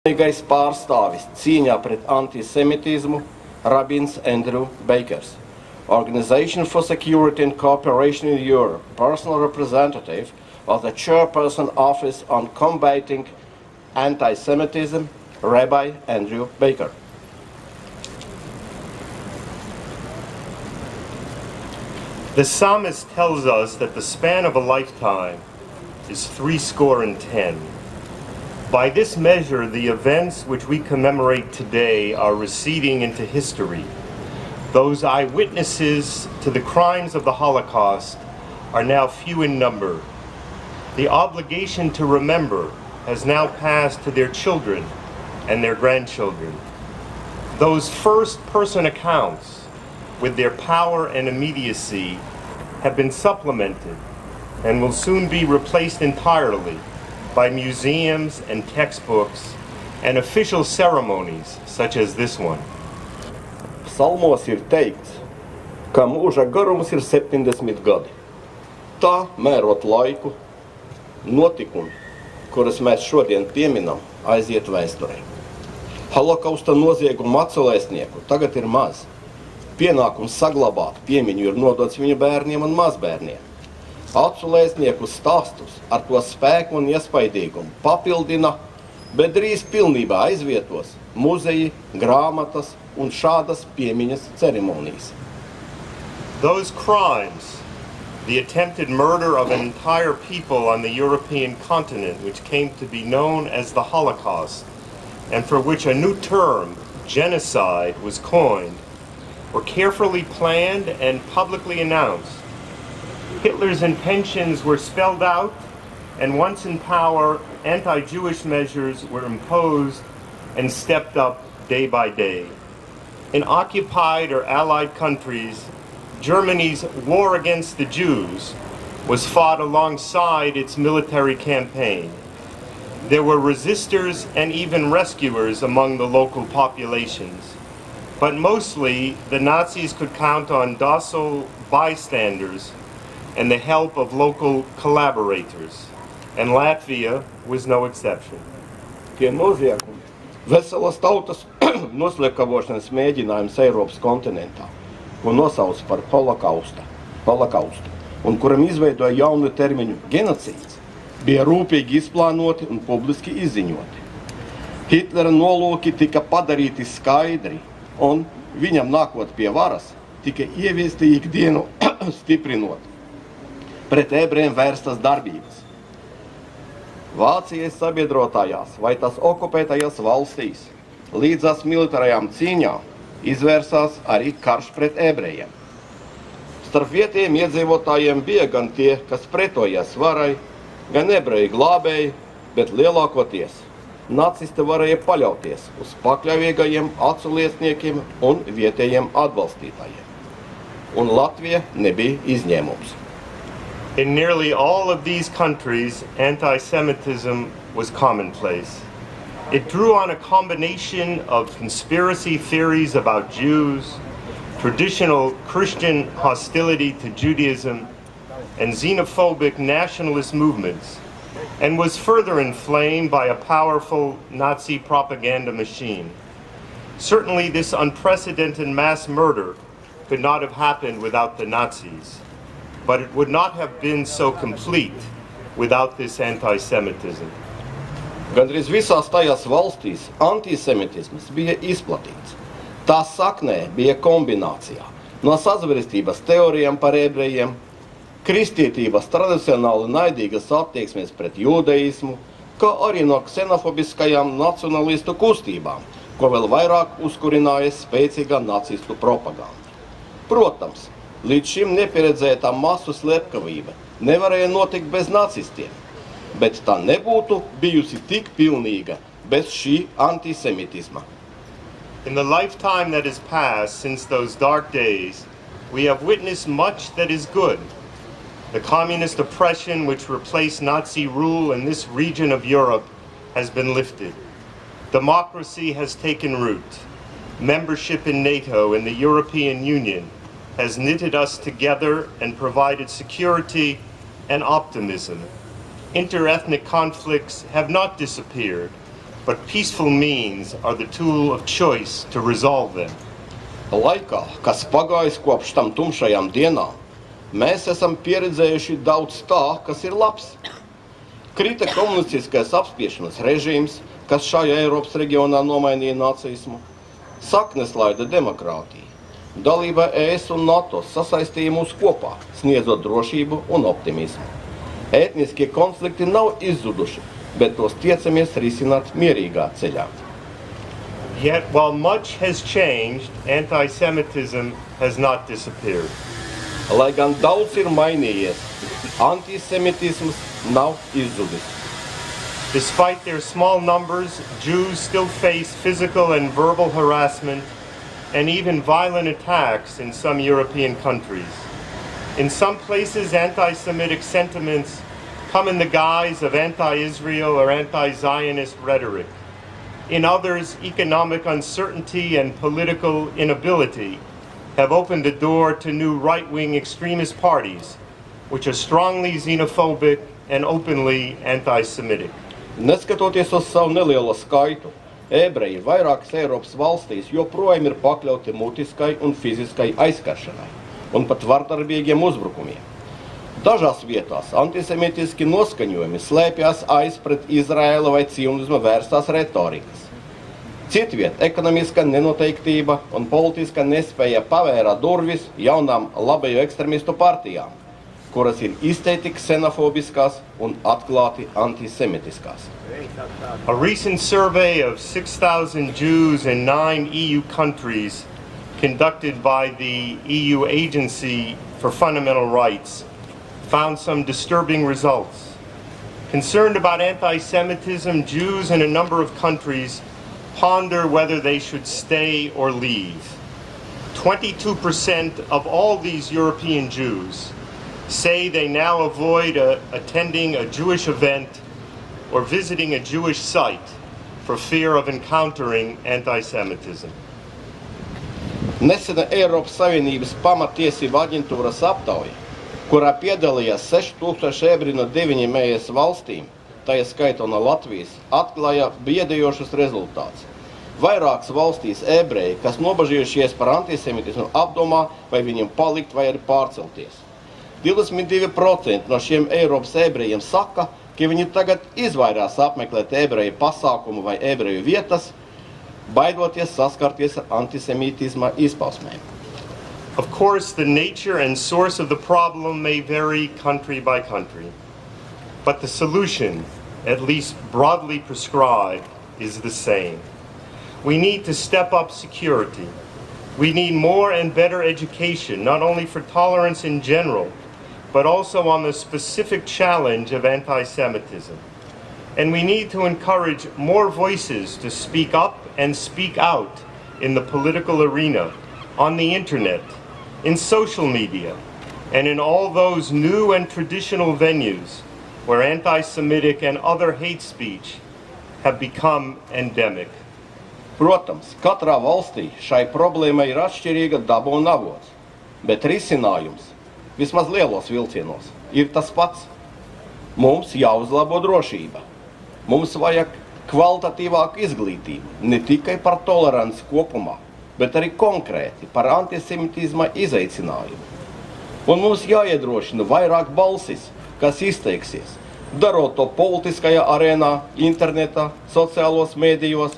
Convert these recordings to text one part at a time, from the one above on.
Vienīgais pārstāvis cīņā pret antisemitismu Rabins Andrew Beickers, Organization for Security and Cooperation in Europe, personal representative of the Chairperson Office on Combating Anti-Semitism, Rabbi Andrew Baker. The psalmist tells us that the span of a lifetime is 70. By this measure, the events which we commemorate today are receding into history. Those eyewitnesses to the crimes of the Holocaust are now few in number. The obligation to remember has now passed to their children and their grandchildren. Those first-person accounts, with their power and immediacy, have been supplemented and will soon be replaced entirely by museums and textbooks and official ceremonies such as this one. Psalmos ir teikts, ka mūža garums ir 70 gadi. Tā, mērot laiku, notikumi, kurus mēs šodien pieminam, aiziet vēsturē. Holokausta noziegumu atcelēsnieku tagad ir maz. Pienākums saglabāt piemiņu ir nodots viņa bērniem un mazbērniem. Atcelēsnieku stāstus ar to spēku un iespaidīgumu papildina, bet drīz pilnībā aizvietos muzeji, grāmatas un šādas piemiņas ceremonijas. Those crimes, the attempted murder of an entire people on the European continent, which came to be known as the Holocaust, and for which a new term, genocide, was coined, were carefully planned and publicly announced. Hitler's intentions were spelled out, and once in power, anti-Jewish measures were imposed and stepped up day by day. In occupied or allied countries, Germany's war against the Jews was fought alongside its military campaign. There were resistors and even rescuers among the local populations, but mostly the Nazis could count on docile bystanders and the help of local collaborators, and Latvia was no exception. Tie noziegumi, veselas tautas noslēpkavošanas mēģinājums Eiropas kontinentā, ko nosauc par holokaustu, un kuram izveidoja jaunu termiņu genocīds, bija rūpīgi izplānoti un publiski izziņoti. Hitlera nolūki tika padarīti skaidri, un viņam nākot pie varas, tika ieviesti ikdienu stiprinot pret ebrejiem vērstas darbības. Vācijas sabiedrotājās vai tās okupētajās valstīs līdzās militārajām cīņām izvērsās arī karš pret ebrejiem. Starp vietējiem iedzīvotājiem bija gan tie, kas pretojās varai, gan ebreju glābēji, bet lielākoties nacisti varēja paļauties uz pakļāvīgajiem atceliesniekiem un vietējiem atbalstītājiem. Un Latvija nebija izņēmums. In nearly all of these countries, anti-Semitism was commonplace. It drew on a combination of conspiracy theories about Jews, traditional Christian hostility to Judaism, and xenophobic nationalist movements, and was further inflamed by a powerful Nazi propaganda machine. Certainly, this unprecedented mass murder could not have happened without the Nazis, but it would not have been so complete without this anti-Semitism. Gandrīz visās tajās valstīs antisemitisms bija izplatīts. Tā saknē bija kombinācijā no sazvērstības teorijām par ebrejiem, kristietības tradicionāli naidīgas attieksmes pret judaismu, kā arī no ksenofobiskajām nacionalistu kustībām, ko vēl vairāk uzkurināja spēcīga nacistu propaganda. Protams, līdz šim nepieredzētā masu slepkavība nevarēja notikt bez nacistiem, bet tā nebūtu bijusi tik pilnīga bez šī antisemitisma. In the lifetime that has passed since those dark days, we have witnessed much that is good. The communist oppression which replaced Nazi rule in this region of Europe has been lifted. Democracy has taken root. Membership in NATO and the European Union has knitted us together and provided security and optimism. Interethnic conflicts have not disappeared, but peaceful means are the tool of choice to resolve them. Laikā, kas pagājis kopš tam tumšajām dienām, mēs esam pieredzējuši daudz tā, kas ir labs. Krita komunistiskais apspiešanas režīms, kas šajā Eiropas reģionā nomainīja nacismu, saknes laida demokrātiju. Dalība ES un NATO sasaistīja mūs kopā, sniedzot drošību un optimismu. Etniskie konflikti nav izzuduši, bet tos tiecamies risināt mierīgā ceļā. Yet, while much has changed, anti-Semitism has not disappeared. Lai gan daudz ir mainījies, antisemitisms nav izzudis. Despite their small numbers, Jews still face physical and verbal harassment and even violent attacks in some European countries. In some places, anti-Semitic sentiments come in the guise of anti-Israel or anti-Zionist rhetoric. In others, economic uncertainty and political inability have opened the door to new right-wing extremist parties, which are strongly xenophobic and openly anti-Semitic. Neskatoties uz savu nelielo skaitu, ebreji vairākas Eiropas valstīs joprojām ir pakļauti mutiskai un fiziskai aizskaršanai un pat vardarbīgiem uzbrukumiem. Dažās vietās antisemitiski noskaņojumi slēpjas aiz pret Izraēla vai cionisma vērstās retorikas. Citviet ekonomiska nenoteiktība un politiska nespēja pavēra durvis jaunām labējo ekstremistu partijām, kuras ir izteikti ksenofobiskās un atklāti antisemitiskās. A recent survey of 6,000 Jews in 9 EU countries conducted by the EU Agency for Fundamental Rights found some disturbing results. Concerned about anti-Semitism, Jews in a number of countries ponder whether they should stay or leave. 22% of all these European Jews say they now avoid attending a Jewish event or visiting a Jewish site for fear of encountering anti-Semitism. Nesena Eiropas Savienības pamatiesība aģentūras aptauja, kurā piedalījās 6000 ebreju no 9 ES valstīm, tajā skaitā no Latvijas, atklāja biedējošus rezultātus. Vairākas valstīs ebreji, kas nobažījušies par antisemitismu, apdomā, vai viņiem palikt vai arī pārcelties. 22% no šiem Eiropas ebrejiem saka, ka viņi tagad izvairās apmeklēt ebreju pasākumu vai ebreju vietas, baidoties saskarties ar antisemitisma izpausmēm. Of course, the nature and source of the problem may vary country by country, but the solution, at least broadly prescribed, is the same. We need to step up security. We need more and better education, not only for tolerance in general, but also on the specific challenge of anti-Semitism. And we need to encourage more voices to speak up and speak out in the political arena, on the internet, in social media, and in all those new and traditional venues where anti-Semitic and other hate speech have become endemic. Protams, katrā valstī šai problēmai ir atšķirīga daba un avots, bet risinājums, vismaz lielos vilcienos, ir tas pats. Mums jāuzlabo drošība. Mums vajag kvalitatīvāku izglītību, ne tikai par toleranci kopumā, bet arī konkrēti par antisemitisma izaicinājumu. Un mums jāiedrošina vairāk balsis, kas izteiksies, darot to politiskajā arēnā, internetā, sociālos mēdījos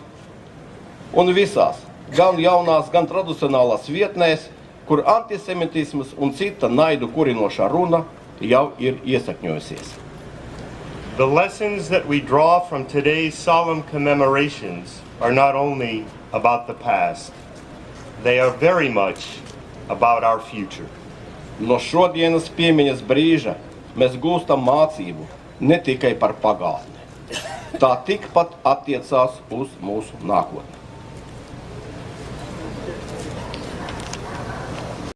un visās, gan jaunās, gan tradicionālās vietnēs, kur antisemitisms un cita naidu kurinošā runa jau ir iesakņojusies. The lessons that we draw from today's solemn commemorations are not only about the past, they are very much about our future. No šodienas piemiņas brīža mēs gūstam mācību ne tikai par pagātni. Tā tikpat attiecās uz mūsu nākotni.